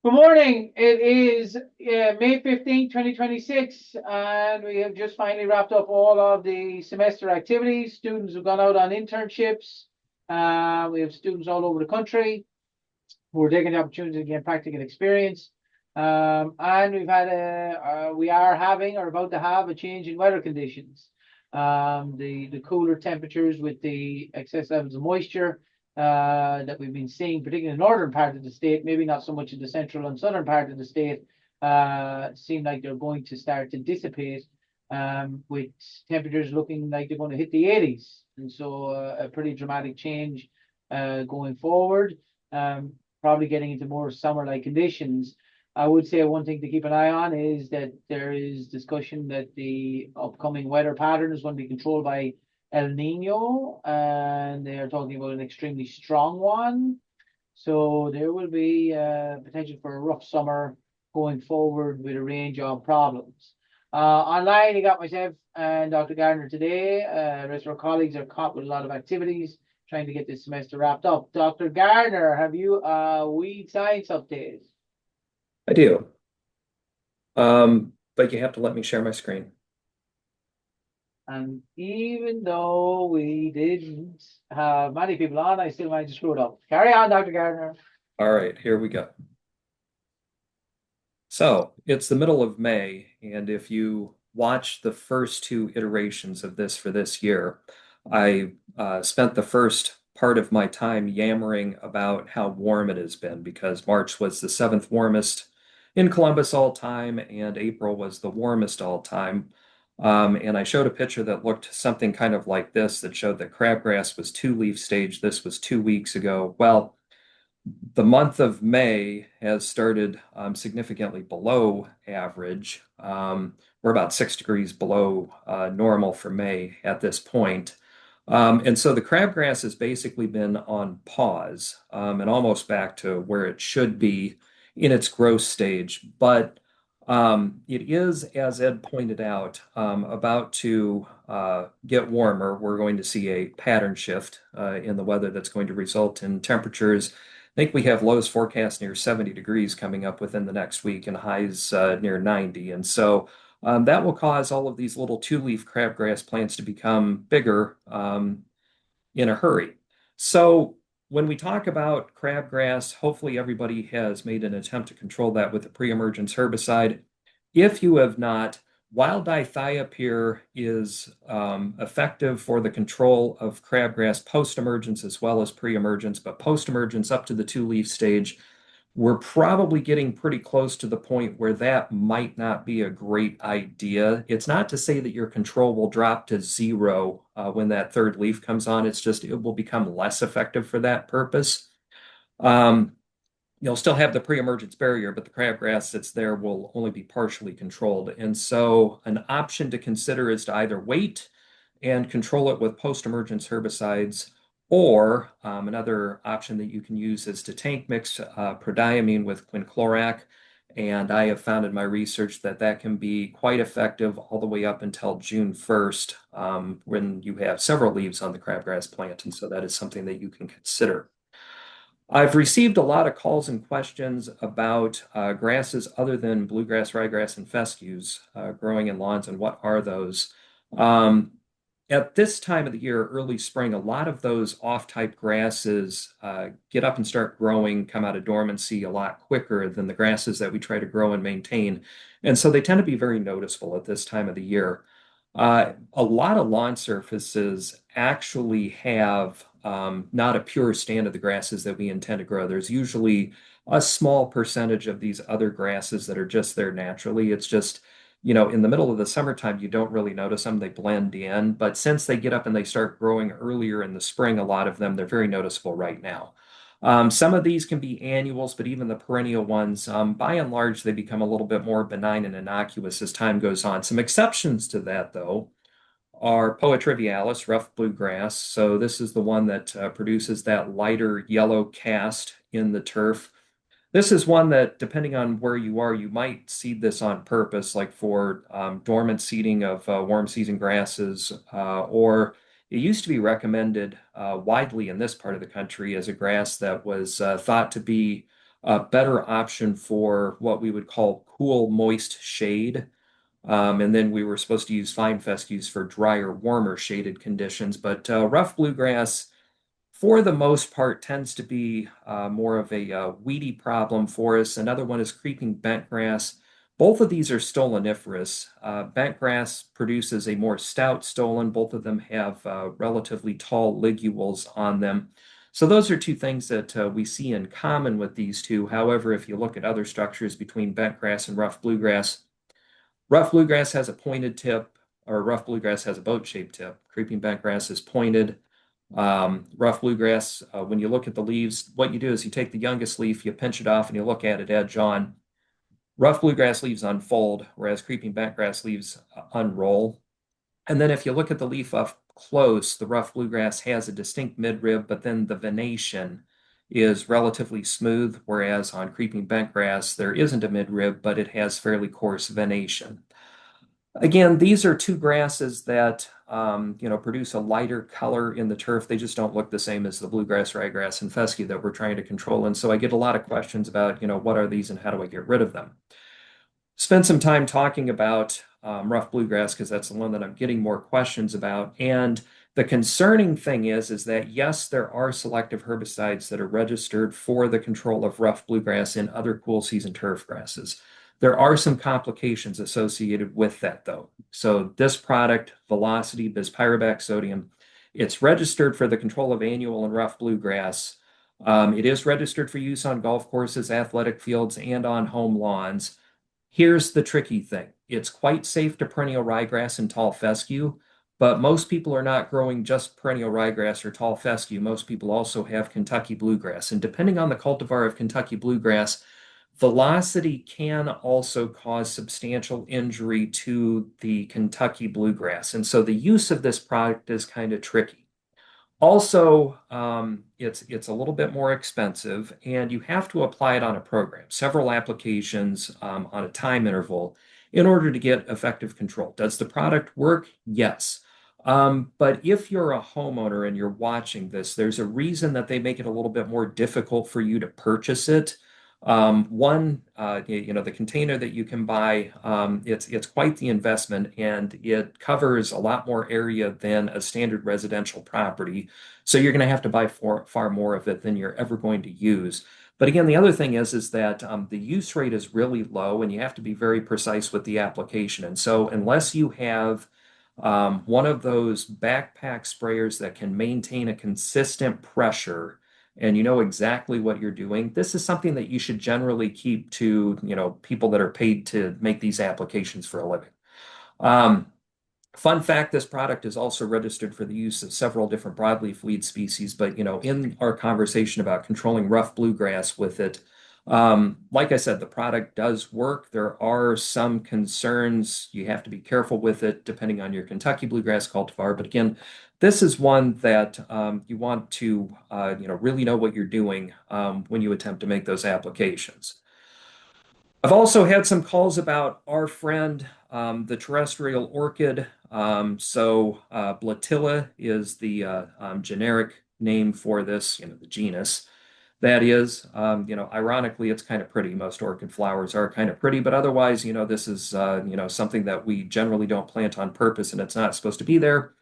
Good morning. It is May 15th, 2026, and we have just finally wrapped up all of the semester activities. Students have gone out on internships. We have students all over the country who are taking the opportunity to gain practical experience. And we are having or about to have a change in weather conditions. The cooler temperatures with the excess levels of moisture that we've been seeing, particularly in the northern part of the state, maybe not so much in the central and southern part of the state, seem like they're going to start to dissipate, with temperatures looking like they're going to hit the 80s. And so a pretty dramatic change going forward, probably getting into more summer-like conditions. I would say one thing to keep an eye on is that there is discussion that the upcoming weather pattern is going to be controlled by El Nino, and they are talking about an extremely strong one. So there will be potential for a rough summer going forward with a range of problems. Online, you got myself and Dr. Gardner today. The rest of our colleagues are caught with a lot of activities trying to get this semester wrapped up. Dr. Gardner, have you a weed science update? I do. But you have to let me share my screen. And even though we didn't have many people on, I still managed to screw it up. Carry on, Dr. Gardner. All right, here we go. So it's the middle of May, and if you watch the first two iterations of this for this year, I spent the first part of my time yammering about how warm it has been because March was the seventh warmest in Columbus all time, and April was the warmest all time. And I showed a picture that looked something kind of like this that showed that crabgrass was two-leaf stage. This was 2 weeks ago. Well, the month of May has started significantly below average. We're about 6 degrees below normal for May at this point. And so the crabgrass has basically been on pause and almost back to where it should be in its growth stage. But it is, as Ed pointed out, about to get warmer. We're going to see a pattern shift in the weather that's going to result in temperatures. I think we have lows forecast near 70 degrees coming up within the next week and highs near 90. And so that will cause all of these little two-leaf crabgrass plants to become bigger in a hurry. So when we talk about crabgrass, hopefully everybody has made an attempt to control that with a pre-emergence herbicide. If you have not, wild dithiopyr is effective for the control of crabgrass post-emergence as well as pre-emergence, but post-emergence up to the two-leaf stage, we're probably getting pretty close to the point where that might not be a great idea. It's not to say that your control will drop to zero when that third leaf comes on. It's just it will become less effective for that purpose. Um, You'll still have the pre-emergence barrier, but the crabgrass that's there will only be partially controlled. And so an option to consider is to either wait and control it with post-emergence herbicides, or another option that you can use is to tank mix prodiamine with quinclorac. And I have found in my research that that can be quite effective all the way up until June 1st, when you have several leaves on the crabgrass plant. And so that is something that you can consider. I've received a lot of calls and questions about grasses other than bluegrass, ryegrass, and fescues growing in lawns, and what are those? Um, at this time of the year, early spring, a lot of those off-type grasses get up and start growing, come out of dormancy a lot quicker than the grasses that we try to grow and maintain. And so they tend to be very noticeable at this time of the year. A lot of lawn surfaces actually have not a pure stand of the grasses that we intend to grow. There's usually a small percentage of these other grasses that are just there naturally. It's just, in the middle of the summertime, you don't really notice them. They blend in. But since they get up and they start growing earlier in the spring, a lot of them, they're very noticeable right now. Some of these can be annuals, but even the perennial ones, by and large, they become a little bit more benign and innocuous as time goes on. Some exceptions to that, though, are Poa trivialis, rough bluegrass. So this is the one that produces that lighter yellow cast in the turf. This is one that, depending on where you are, you might seed this on purpose, like for dormant seeding of warm season grasses, or it used to be recommended widely in this part of the country as a grass that was thought to be a better option for what we would call cool, moist shade. And then we were supposed to use fine fescues for drier, warmer shaded conditions. But rough bluegrass, for the most part, tends to be more of a weedy problem for us. Another one is creeping bentgrass. Both of these are stoloniferous. Bentgrass produces a more stout stolon. Both of them have relatively tall ligules on them. So those are two things that we see in common with these two. However, if you look at other structures between bentgrass and rough bluegrass has a pointed tip, or rough bluegrass has a boat-shaped tip. Creeping bentgrass is pointed. Rough bluegrass, when you look at the leaves, what you do is you take the youngest leaf, you pinch it off, and you look at it edge on. Rough bluegrass leaves unfold, whereas creeping bentgrass leaves unroll. And then if you look at the leaf up close, the rough bluegrass has a distinct midrib, but then the venation is relatively smooth, whereas on creeping bentgrass, there isn't a midrib, but it has fairly coarse venation. Again, these are two grasses that produce a lighter color in the turf. They just don't look the same as the bluegrass, ryegrass, and fescue that we're trying to control. And so I get a lot of questions about, what are these and how do I get rid of them? Spend some time talking about rough bluegrass because that's the one that I'm getting more questions about. And the concerning thing is that yes, there are selective herbicides that are registered for the control of rough bluegrass in other cool season turf grasses. There are some complications associated with that, though. So this product, Velocity Bispyrobacter sodium, it's registered for the control of annual and rough bluegrass. It is registered for use on golf courses, athletic fields, and on home lawns. Here's the tricky thing. It's quite safe to perennial ryegrass and tall fescue, but most people are not growing just perennial ryegrass or tall fescue. Most people also have Kentucky bluegrass. And depending on the cultivar of Kentucky bluegrass, velocity can also cause substantial injury to the Kentucky bluegrass. And so the use of this product is kind of tricky. Also, it's a little bit more expensive, and you have to apply it on a program, several applications on a time interval in order to get effective control. Does the product work? Yes. But if you're a homeowner and you're watching this, there's a reason that they make it a little bit more difficult for you to purchase it. The container that you can buy, it's quite the investment, and it covers a lot more area than a standard residential property. So you're going to have to buy far more of it than you're ever going to use. But again, the other thing is that the use rate is really low, and you have to be very precise with the application. And so unless you have one of those backpack sprayers that can maintain a consistent pressure and you know exactly what you're doing, this is something that you should generally keep to, people that are paid to make these applications for a living. Um, Fun fact, this product is also registered for the use of several different broadleaf weed species, but in our conversation about controlling rough bluegrass with it, like I said, the product does work. There are some concerns. You have to be careful with it depending on your Kentucky bluegrass cultivar. But again, this is one that you want to really know what you're doing when you attempt to make those applications. I've also had some calls about our friend, the terrestrial orchid. Blatilla is the generic name for this, the genus. That is, ironically, it's kind of pretty. Most orchid flowers are kind of pretty, but otherwise, this is, something that we generally don't plant on purpose and it's not supposed to be there.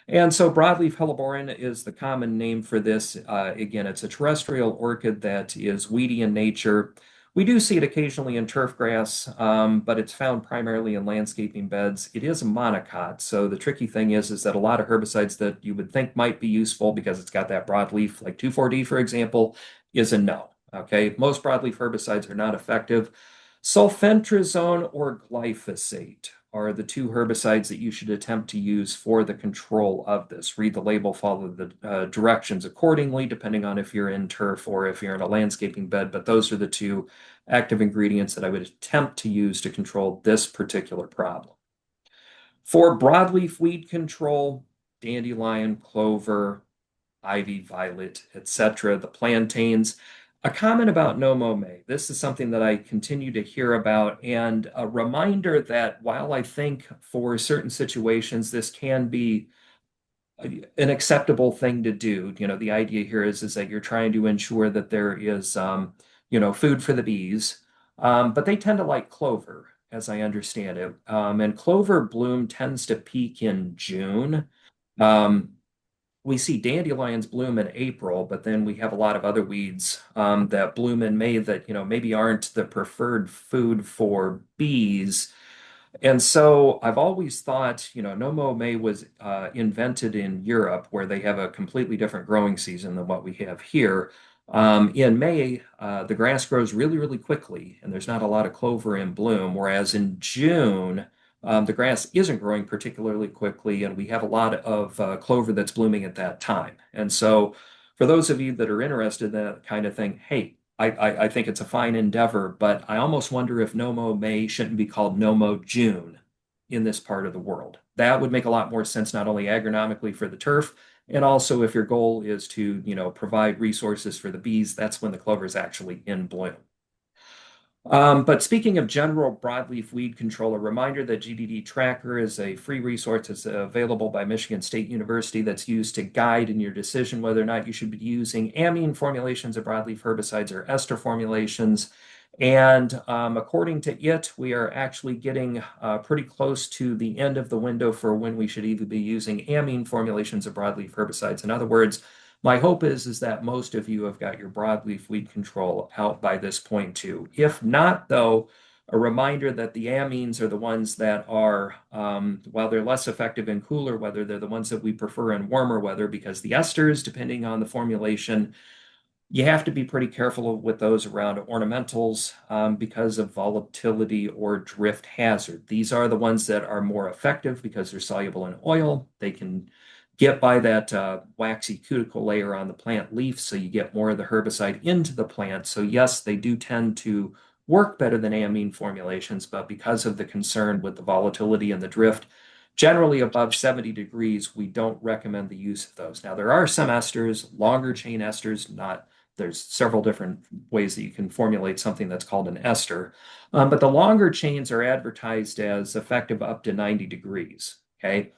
And so broadleaf helleborine is the common name for this. Again, it's a terrestrial orchid that is weedy in nature. We do see it occasionally in turf grass, but it's found primarily in landscaping beds. It is a monocot, so the tricky thing is that a lot of herbicides that you would think might be useful because it's got that broadleaf, like 2,4-D, for example, is a no. Okay, most broadleaf herbicides are not effective. Sulfentrazone or glyphosate are the two herbicides that you should attempt to use for the control of this. Read the label, follow the directions accordingly, depending on if you're in turf or if you're in a landscaping bed. But those are the two active ingredients that I would attempt to use to control this particular problem. For broadleaf weed control, dandelion, clover, ivy, violet, etc., the plantains. A comment about no mow May. This is something that I continue to hear about, and a reminder that while I think for certain situations this can be an acceptable thing to do, the idea here is that you're trying to ensure that there is, food for the bees. But they tend to like clover, as I understand it. And clover bloom tends to peak in June. Um, we see dandelions bloom in April, but then we have a lot of other weeds that bloom in May that, maybe aren't the preferred food for bees. And so I've always thought, Nomo May was invented in Europe, where they have a completely different growing season than what we have here. In May, the grass grows really, really quickly, and there's not a lot of clover in bloom. Whereas in June, the grass isn't growing particularly quickly, and we have a lot of clover that's blooming at that time. And so, for those of you that are interested in that kind of thing, hey, I think it's a fine endeavor, but I almost wonder if Nomo May shouldn't be called Nomo June in this part of the world. That would make a lot more sense, not only agronomically for the turf, and also if your goal is to, provide resources for the bees, that's when the clover is actually in bloom. But speaking of general broadleaf weed control, a reminder that GDD Tracker is a free resource that's available by Michigan State University that's used to guide in your decision whether or not you should be using amine formulations of broadleaf herbicides or ester formulations. And according to it, we are actually getting pretty close to the end of the window for when we should either be using amine formulations of broadleaf herbicides. In other words, my hope is that most of you have got your broadleaf weed control out by this point too. If not, though, a reminder that the amines are the ones that are, while they're less effective in cooler weather, they're the ones that we prefer in warmer weather because the esters, depending on the formulation, you have to be pretty careful with those around ornamentals because of volatility or drift hazard. These are the ones that are more effective because they're soluble in oil. They can get by that waxy cuticle layer on the plant leaf, so you get more of the herbicide into the plant. So yes, they do tend to work better than amine formulations, but because of the concern with the volatility and the drift, generally above 70 degrees, we don't recommend the use of those. Now, there are some esters, longer chain esters, not there's several different ways that you can formulate something that's called an ester. But the longer chains are advertised as effective up to 90 degrees. Okay.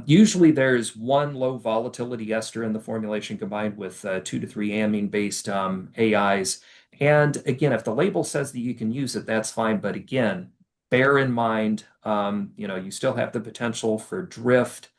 Usually there's one low volatility ester in the formulation combined with 2 to 3 amine-based AIs. And again, if the label says that you can use it, that's fine. But again, bear in mind, you still have the potential for drift.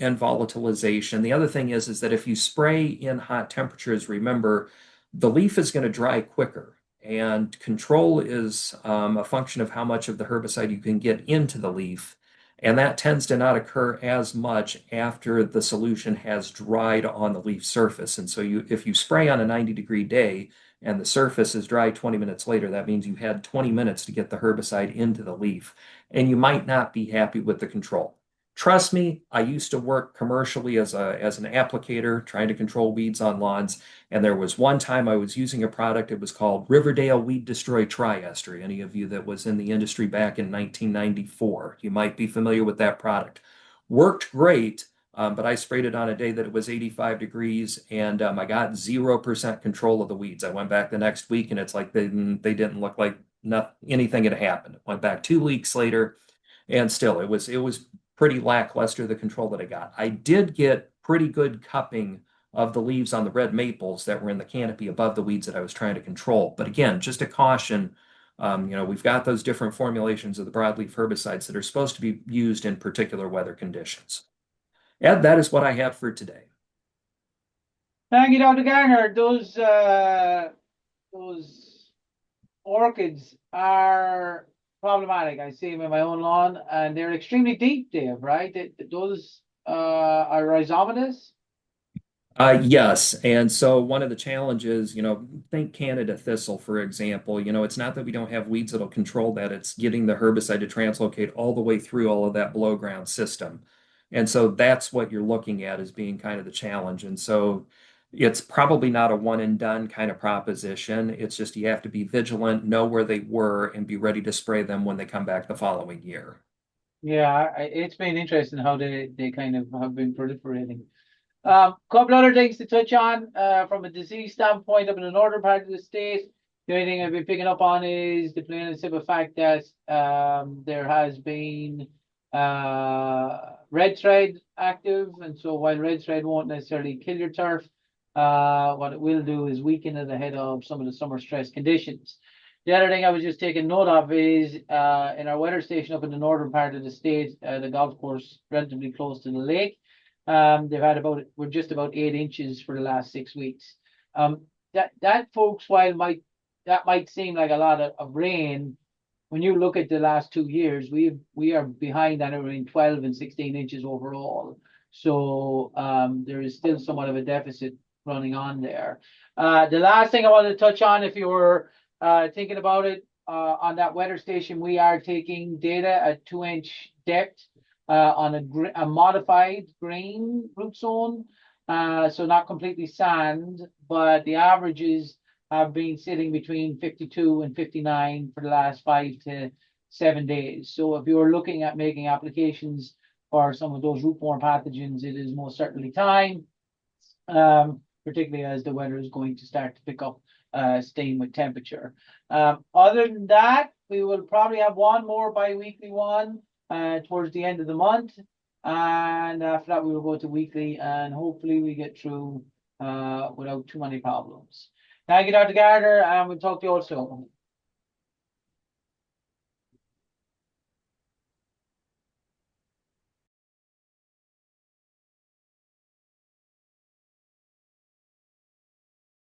And volatilization. The other thing is that if you spray in hot temperatures, remember the leaf is going to dry quicker, and control is a function of how much of the herbicide you can get into the leaf. And that tends to not occur as much after the solution has dried on the leaf surface. And so if you spray on a 90-degree day and the surface is dry 20 minutes later, that means you had 20 minutes to get the herbicide into the leaf, and you might not be happy with the control. Trust me, I used to work commercially as an applicator trying to control weeds on lawns. And there was one time I was using a product, it was called Riverdale Weed Destroy Triester. Any of you that was in the industry back in 1994, you might be familiar with that product. Worked great, but I sprayed it on a day that it was 85 degrees and I got 0% control of the weeds. I went back the next week and it's like they didn't look like anything had happened. Went back 2 weeks later and still it was pretty lackluster, the control that I got. I did get pretty good cupping of the leaves on the red maples that were in the canopy above the weeds that I was trying to control. But again, just a caution, we've got those different formulations of the broadleaf herbicides that are supposed to be used in particular weather conditions. Ed, that is what I have for today. Thank you, Dr. Garner. Those orchids are problematic. I see them in my own lawn, and they're extremely deep, Dave, right? Those are rhizomatous. Yes. And so one of the challenges, think Canada thistle, for example. It's not that we don't have weeds that'll control that, it's getting the herbicide to translocate all the way through all of that below ground system. And so that's what you're looking at as being kind of the challenge. And so it's probably not a one and done kind of proposition. It's just you have to be vigilant, know where they were, and be ready to spray them when they come back the following year. Yeah, it's been interesting how they kind of have been proliferating. Couple other things to touch on from a disease standpoint up in the northern part of the state. The only thing I've been picking up on is the plain and simple fact that there has been red thread active, and so while red thread won't necessarily kill your turf, What it will do is weaken it ahead of some of the summer stress conditions. The other thing I was just taking note of is in our weather station up in the northern part of the state, the golf course relatively close to the lake. They've had we're just about 8 inches for the last 6 weeks. That folks, while that might seem like a lot of rain, when you look at the last 2 years, we are behind on between 12 and 16 inches overall. So there is still somewhat of a deficit running on there. The last thing I wanted to touch on, if you were thinking about it, on that weather station, we are taking data at 2-inch depth on a modified grain root zone. So not completely sand, but the averages have been sitting between 52 and 59 for the last 5 to 7 days. So if you're looking at making applications for some of those root-borne pathogens, it is most certainly time, particularly as the weather is going to start to pick up, staying with temperature. Other than that, we will probably have one more bi-weekly one towards the end of the month. And after that, we will go to weekly, and hopefully we get through without too many problems. Thank you, Dr. Gardner, and we'll talk to you all soon.